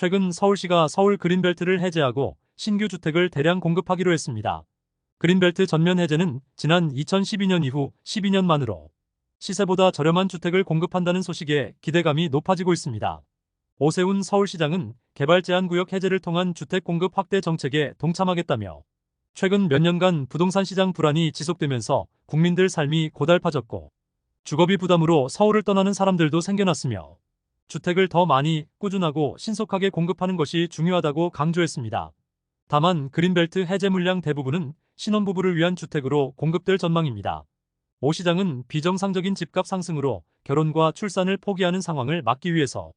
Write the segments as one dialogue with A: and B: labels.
A: 최근 서울시가 서울 그린벨트를 해제하고 신규 주택을 대량 공급하기로 했습니다. 그린벨트 전면 해제는 지난 2012년 이후 12년 만으로 시세보다 저렴한 주택을 공급한다는 소식에 기대감이 높아지고 있습니다. 오세훈 서울시장은 개발 제한 구역 해제를 통한 주택 공급 확대 정책에 동참하겠다며 최근 몇 년간 부동산 시장 불안이 지속되면서 국민들 삶이 고달파졌고 주거비 부담으로 서울을 떠나는 사람들도 생겨났으며 주택을 더 많이, 꾸준하고 신속하게 공급하는 것이 중요하다고 강조했습니다. 다만 그린벨트 해제 물량 대부분은 신혼부부를 위한 주택으로 공급될 전망입니다. 오 시장은 비정상적인 집값 상승으로 결혼과 출산을 포기하는 상황을 막기 위해서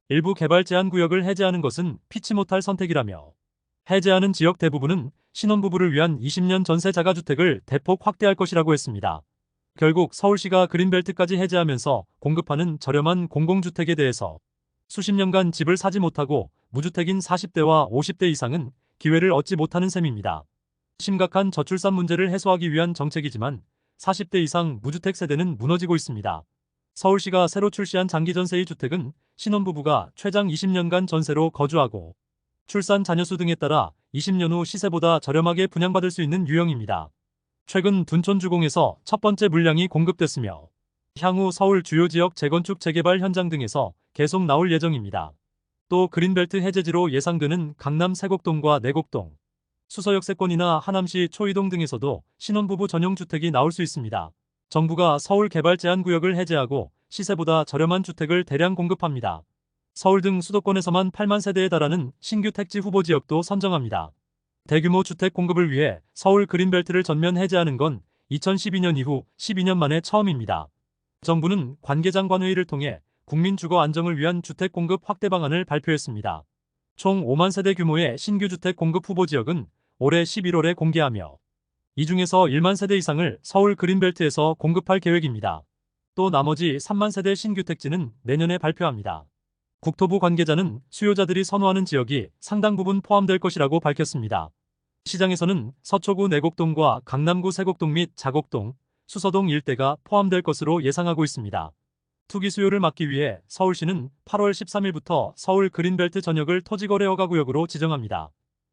A: 일부 개발 제한 구역을 해제하는 것은 피치 못할 선택이라며 해제하는 지역 대부분은 신혼부부를 위한 20년 전세 자가주택을 대폭 확대할 것이라고 했습니다. 결국 서울시가 그린벨트까지 해제하면서 공급하는 저렴한 공공주택에 대해서 수십 년간 집을 사지 못하고 무주택인 40대와 50대 이상은 기회를 얻지 못하는 셈입니다. 심각한 저출산 문제를 해소하기 위한 정책이지만 40대 이상 무주택 세대는 무너지고 있습니다. 서울시가 새로 출시한 장기전세의 주택은 신혼부부가 최장 20년간 전세로 거주하고 출산 자녀수 등에 따라 20년 후 시세보다 저렴하게 분양받을 수 있는 유형입니다. 최근 둔촌주공에서 첫 번째 물량이 공급됐으며 향후 서울 주요 지역 재건축 재개발 현장 등에서 계속 나올 예정입니다. 또 그린벨트 해제지로 예상되는 강남 세곡동과 내곡동, 수서역세권이나 하남시 초이동 등에서도 신혼부부 전용 주택이 나올 수 있습니다. 정부가 서울 개발 제한 구역을 해제하고 시세보다 저렴한 주택을 대량 공급합니다. 서울 등 수도권에서만 8만 세대에 달하는 신규 택지 후보 지역도 선정합니다. 대규모 주택 공급을 위해 서울 그린벨트를 전면 해제하는 건 2012년 이후 12년 만에 처음입니다. 정부는 관계장관회의를 통해 국민 주거 안정을 위한 주택 공급 확대 방안을 발표했습니다. 총 5만 세대 규모의 신규 주택 공급 후보 지역은 올해 11월에 공개하며 이 중에서 1만 세대 이상을 서울 그린벨트에서 공급할 계획입니다. 또 나머지 3만 세대 신규 택지는 내년에 발표합니다. 국토부 관계자는 수요자들이 선호하는 지역이 상당 부분 포함될 것이라고 밝혔습니다. 시장에서는 서초구 내곡동과 강남구 세곡동 및 자곡동, 수서동 일대가 포함될 것으로 예상하고 있습니다. 투기 수요를 막기 위해 서울시는 8월 13일부터 서울 그린벨트 전역을 토지거래 허가구역으로 지정합니다.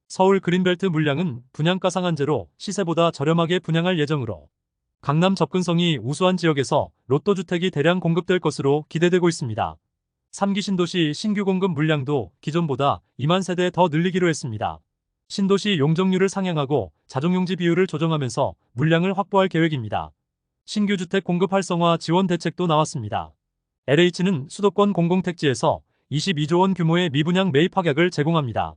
A: 서울 그린벨트 물량은 분양가 상한제로 시세보다 저렴하게 분양할 예정으로 강남 접근성이 우수한 지역에서 로또주택이 대량 공급될 것으로 기대되고 있습니다. 3기 신도시 신규 공급 물량도 기존보다 2만 세대 더 늘리기로 했습니다. 신도시 용적률을 상향하고 자족용지 비율을 조정하면서 물량을 확보할 계획입니다. 신규 주택 공급 활성화 지원 대책도 나왔습니다. LH는 수도권 공공택지에서 22조 원 규모의 미분양 매입 확약을 제공합니다.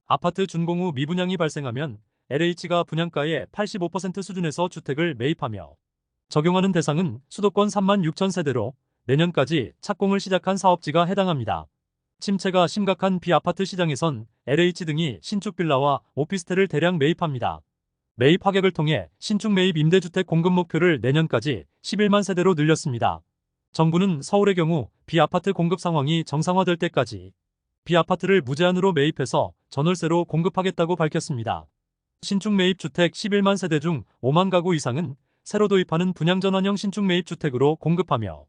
A: 아파트 준공 후 미분양이 발생하면 LH가 분양가의 85% 수준에서 주택을 매입하며 적용하는 대상은 수도권 3만 6천 세대로 내년까지 착공을 시작한 사업지가 해당합니다. 침체가 심각한 비아파트 시장에선 LH 등이 신축 빌라와 오피스텔을 대량 매입합니다. 매입 확약을 통해 신축 매입 임대주택 공급 목표를 내년까지 11만 세대로 늘렸습니다. 정부는 서울의 경우 비아파트 공급 상황이 정상화될 때까지 비아파트를 무제한으로 매입해서 전월세로 공급하겠다고 밝혔습니다. 신축 매입 주택 11만 세대 중 5만 가구 이상은 새로 도입하는 분양전환형 신축 매입 주택으로 공급하며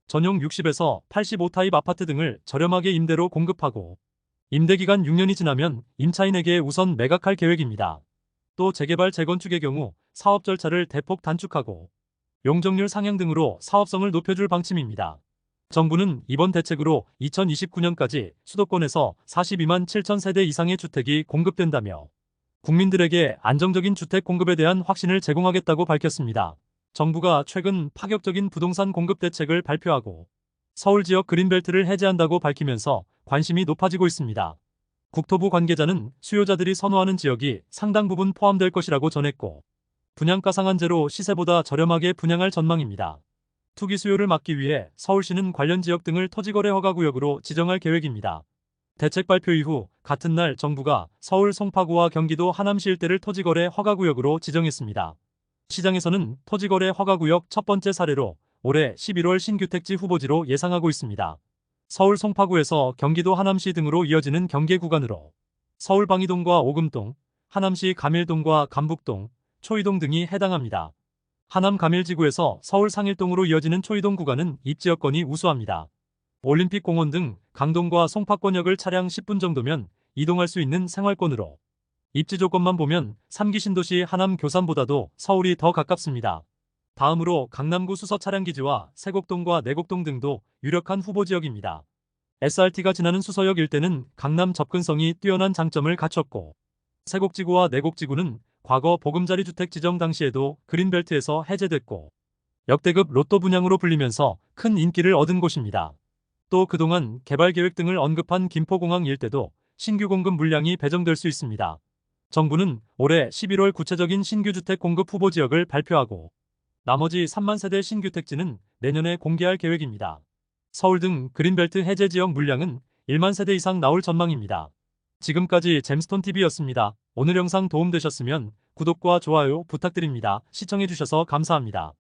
A: 전용 60에서 85 타입 아파트 등을 저렴하게 임대로 공급하고 임대기간 6년이 지나면 임차인에게 우선 매각할 계획입니다. 또 재개발 재건축의 경우 사업 절차를 대폭 단축하고 용적률 상향 등으로 사업성을 높여줄 방침입니다. 정부는 이번 대책으로 2029년까지 수도권에서 42만 7천 세대 이상의 주택이 공급된다며 국민들에게 안정적인 주택 공급에 대한 확신을 제공하겠다고 밝혔습니다. 정부가 최근 파격적인 부동산 공급 대책을 발표하고 서울 지역 그린벨트를 해제한다고 밝히면서 관심이 높아지고 있습니다. 국토부 관계자는 수요자들이 선호하는 지역이 상당 부분 포함될 것이라고 전했고 분양가 상한제로 시세보다 저렴하게 분양할 전망입니다. 투기 수요를 막기 위해 서울시는 관련 지역 등을 토지거래 허가구역으로 지정할 계획입니다. 대책 발표 이후 같은 날 정부가 서울 송파구와 경기도 하남시 일대를 토지거래 허가구역으로 지정했습니다. 시장에서는 토지거래 허가구역 첫 번째 사례로 올해 11월 신규 택지 후보지로 예상하고 있습니다. 서울 송파구에서 경기도 하남시 등으로 이어지는 경계 구간으로 서울 방이동과 오금동, 하남시 가밀동과 감북동, 초이동 등이 해당합니다. 하남 가밀지구에서 서울 상일동으로 이어지는 초이동 구간은 입지여건이 우수합니다. 올림픽 공원 등 강동과 송파권역을 차량 10분 정도면 이동할 수 있는 생활권으로 입지 조건만 보면 3기 신도시 하남 교산보다도 서울이 더 가깝습니다. 다음으로 강남구 수서 차량기지와 세곡동과 내곡동 등도 유력한 후보 지역입니다. SRT가 지나는 수서역 일대는 강남 접근성이 뛰어난 장점을 갖췄고 세곡지구와 내곡지구는 과거 보금자리 주택 지정 당시에도 그린벨트에서 해제됐고 역대급 로또 분양으로 불리면서 큰 인기를 얻은 곳입니다. 또 그동안 개발 계획 등을 언급한 김포공항 일대도 신규 공급 물량이 배정될 수 있습니다. 정부는 올해 11월 구체적인 신규 주택 공급 후보 지역을 발표하고 나머지 3만 세대 신규 택지는 내년에 공개할 계획입니다. 서울 등 그린벨트 해제 지역 물량은 1만 세대 이상 나올 전망입니다. 지금까지 잼스톤TV였습니다. 오늘 영상 도움되셨으면 구독과 좋아요 부탁드립니다. 시청해주셔서 감사합니다.